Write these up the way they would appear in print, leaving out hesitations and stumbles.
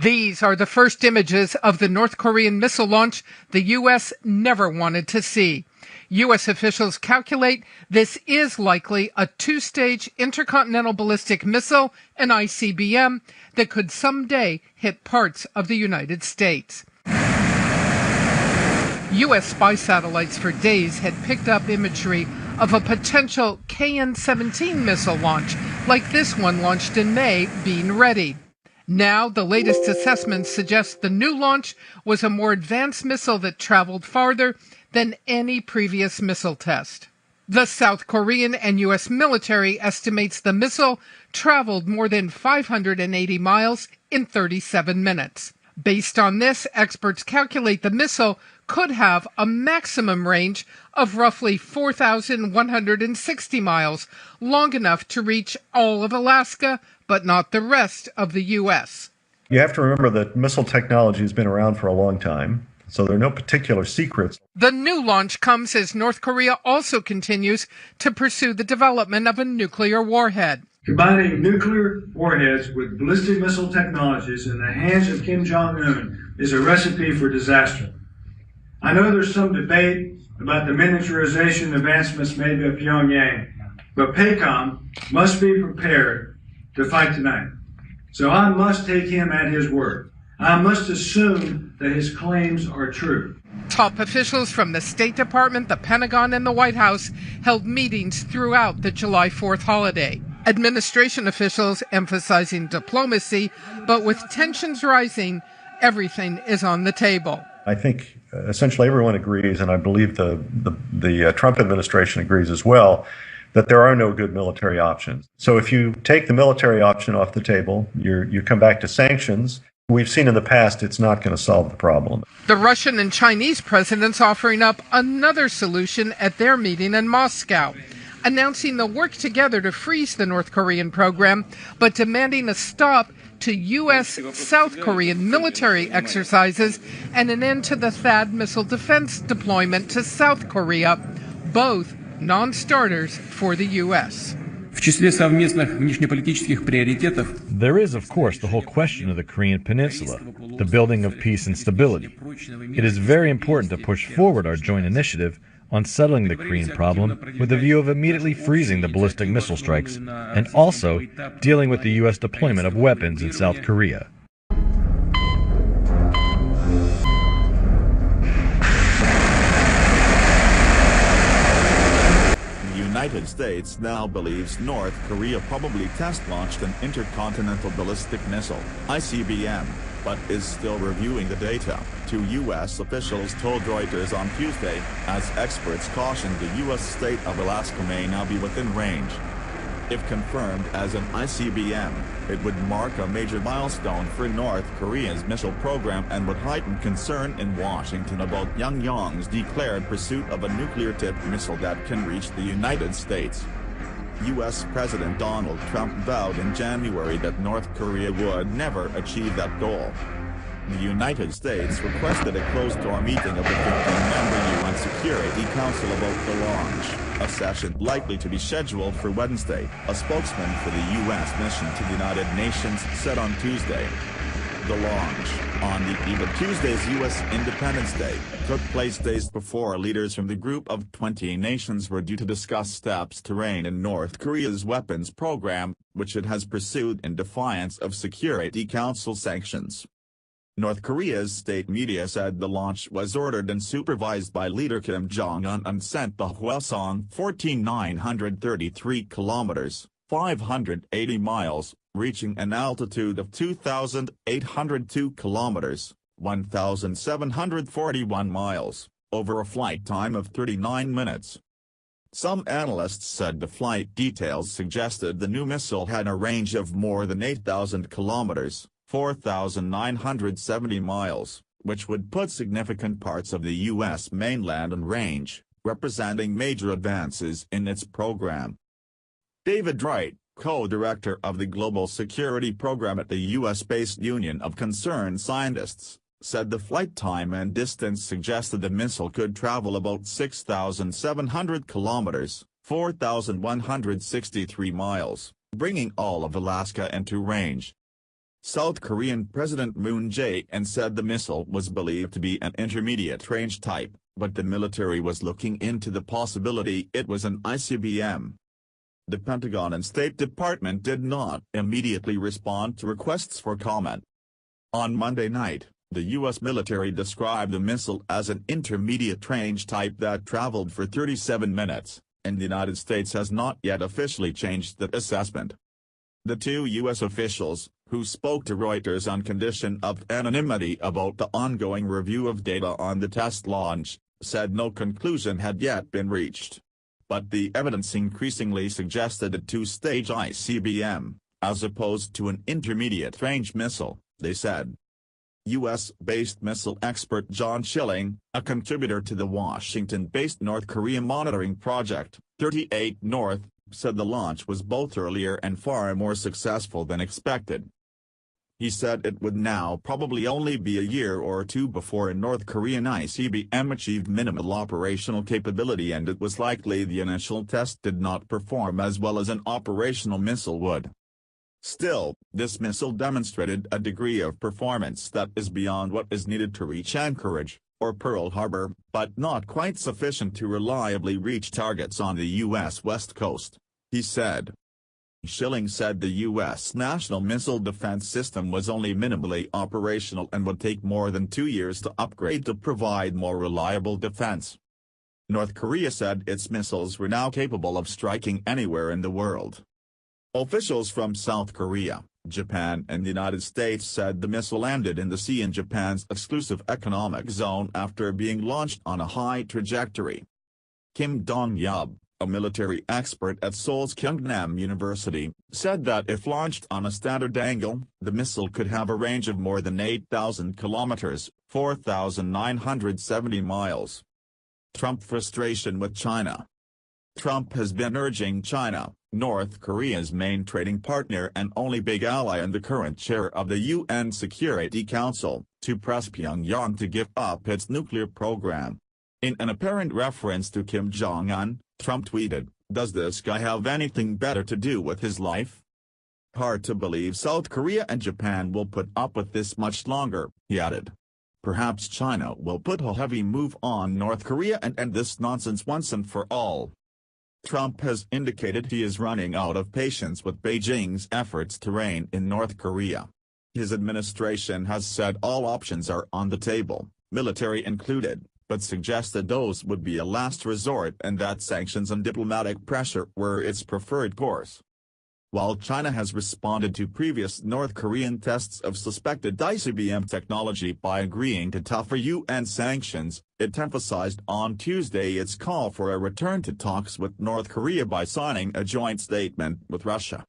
These are the first images of the North Korean missile launch the U.S. never wanted to see. U.S. officials calculate this is likely a two-stage intercontinental ballistic missile, an ICBM, that could someday hit parts of the United States. U.S. spy satellites for days had picked up imagery of a potential KN-17 missile launch, like this one launched in May, being ready. Now, the latest assessments suggest the new launch was a more advanced missile that traveled farther than any previous missile test. The South Korean and U.S. military estimates the missile traveled more than 580 miles in 37 minutes. Based on this, experts calculate the missile could have a maximum range of roughly 4,160 miles, long enough to reach all of Alaska, but not the rest of the U.S. You have to remember that missile technology has been around for a long time, so there are no particular secrets. The new launch comes as North Korea also continues to pursue the development of a nuclear warhead. Combining nuclear warheads with ballistic missile technologies in the hands of Kim Jong-un is a recipe for disaster. I know there's some debate about the miniaturization advancements made by Pyongyang, but PACOM must be prepared to fight tonight. So I must take him at his word. I must assume that his claims are true. Top officials from the State Department, the Pentagon, and the White House held meetings throughout the July 4th holiday. Administration officials emphasizing diplomacy, but with tensions rising, everything is on the table. I think essentially everyone agrees, and I believe the Trump administration agrees as well, that there are no good military options. So if you take the military option off the table, you come back to sanctions. We've seen in the past it's not going to solve the problem. The Russian and Chinese presidents offering up another solution at their meeting in Moscow, announcing they'll work together to freeze the North Korean program, but demanding a stop to U.S.-South Korean military exercises and an end to the THAAD missile defense deployment to South Korea, both non-starters for the U.S. There is, of course, the whole question of the Korean Peninsula, the building of peace and stability. It is very important to push forward our joint initiative on settling the Korean problem with a view of immediately freezing the ballistic missile strikes and also dealing with the U.S. deployment of weapons in South Korea. The United States now believes North Korea probably test-launched an intercontinental ballistic missile, ICBM, but is still reviewing the data, two U.S. officials told Reuters on Tuesday, as experts cautioned the U.S. state of Alaska may now be within range. If confirmed as an ICBM, it would mark a major milestone for North Korea's missile program and would heighten concern in Washington about Pyongyang's declared pursuit of a nuclear-tipped missile that can reach the United States. U.S. President Donald Trump vowed in January that North Korea would never achieve that goal. The United States requested a closed-door meeting of the 15-member UN Security Council about the launch, a session likely to be scheduled for Wednesday, a spokesman for the U.S. mission to the United Nations said on Tuesday. The launch, on the eve of Tuesday's U.S. Independence Day, took place days before leaders from the group of 20 nations were due to discuss steps to rein in North Korea's weapons program, which it has pursued in defiance of Security Council sanctions. North Korea's state media said the launch was ordered and supervised by leader Kim Jong-un and sent the Hwasong 14,933 kilometers, 580 miles, reaching an altitude of 2,802 kilometers, 1,741 miles, over a flight time of 39 minutes. Some analysts said the flight details suggested the new missile had a range of more than 8,000 kilometers, 4,970 miles, which would put significant parts of the U.S. mainland in range, representing major advances in its program. David Wright, co-director of the Global Security Program at the U.S.-based Union of Concerned Scientists, said the flight time and distance suggested the missile could travel about 6,700 kilometers, 4,163 miles, bringing all of Alaska into range. South Korean President Moon Jae-in said the missile was believed to be an intermediate-range type, but the military was looking into the possibility it was an ICBM. The Pentagon and State Department did not immediately respond to requests for comment. On Monday night, the U.S. military described the missile as an intermediate-range type that traveled for 37 minutes, and the United States has not yet officially changed that assessment. The two U.S. officials, who spoke to Reuters on condition of anonymity about the ongoing review of data on the test launch, said no conclusion had yet been reached. But the evidence increasingly suggested a two-stage ICBM, as opposed to an intermediate-range missile, they said. U.S.-based missile expert John Schilling, a contributor to the Washington-based North Korea monitoring project, 38 North, said the launch was both earlier and far more successful than expected. He said it would now probably only be a year or two before a North Korean ICBM achieved minimal operational capability, and it was likely the initial test did not perform as well as an operational missile would. Still, this missile demonstrated a degree of performance that is beyond what is needed to reach Anchorage, or Pearl Harbor, but not quite sufficient to reliably reach targets on the U.S. West Coast, he said. Schilling said the U.S. National Missile Defense System was only minimally operational and would take more than 2 years to upgrade to provide more reliable defense. North Korea said its missiles were now capable of striking anywhere in the world. Officials from South Korea, Japan and the United States said the missile landed in the sea in Japan's exclusive economic zone after being launched on a high trajectory. Kim Dong-yub, a military expert at Seoul's Kyungnam University, said that if launched on a standard angle, the missile could have a range of more than 8,000 kilometers, 4,970 miles. Trump frustration with China. Trump has been urging China, North Korea's main trading partner and only big ally and the current chair of the UN Security Council, to press Pyongyang to give up its nuclear program. In an apparent reference to Kim Jong-un, Trump tweeted, "Does this guy have anything better to do with his life? Hard to believe South Korea and Japan will put up with this much longer," he added. "Perhaps China will put a heavy move on North Korea and end this nonsense once and for all." Trump has indicated he is running out of patience with Beijing's efforts to rein in North Korea. His administration has said all options are on the table, military included, but suggested those would be a last resort and that sanctions and diplomatic pressure were its preferred course. While China has responded to previous North Korean tests of suspected ICBM technology by agreeing to tougher UN sanctions, it emphasized on Tuesday its call for a return to talks with North Korea by signing a joint statement with Russia.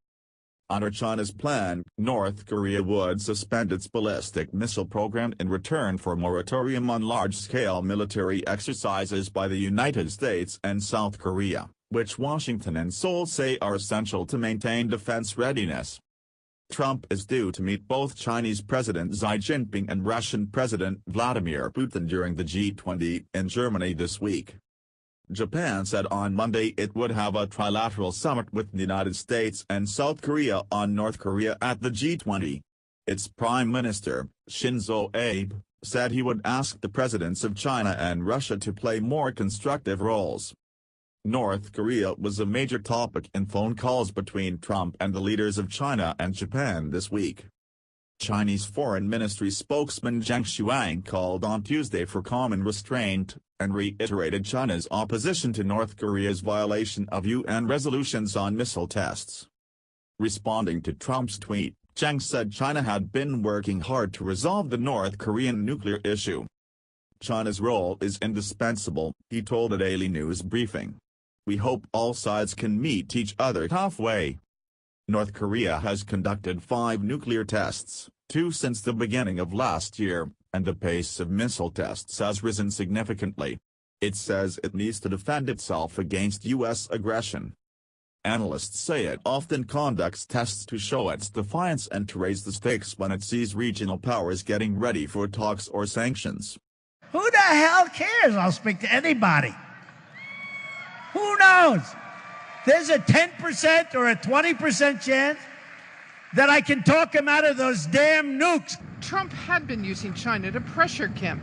Under China's plan, North Korea would suspend its ballistic missile program in return for a moratorium on large-scale military exercises by the United States and South Korea, which Washington and Seoul say are essential to maintain defense readiness. Trump is due to meet both Chinese President Xi Jinping and Russian President Vladimir Putin during the G20 in Germany this week. Japan said on Monday it would have a trilateral summit with the United States and South Korea on North Korea at the G20. Its Prime Minister, Shinzo Abe, said he would ask the presidents of China and Russia to play more constructive roles. North Korea was a major topic in phone calls between Trump and the leaders of China and Japan this week. Chinese Foreign Ministry spokesman Zhang Shuang called on Tuesday for calm and restraint, and reiterated China's opposition to North Korea's violation of UN resolutions on missile tests. Responding to Trump's tweet, Zhang said China had been working hard to resolve the North Korean nuclear issue. China's role is indispensable, he told a daily news briefing. We hope all sides can meet each other halfway. North Korea has conducted 5 nuclear tests, 2 since the beginning of last year, and the pace of missile tests has risen significantly. It says it needs to defend itself against U.S. aggression. Analysts say it often conducts tests to show its defiance and to raise the stakes when it sees regional powers getting ready for talks or sanctions. Who the hell cares? I'll speak to anybody. Who knows? There's a 10% or a 20% chance that I can talk him out of those damn nukes. Trump had been using China to pressure Kim,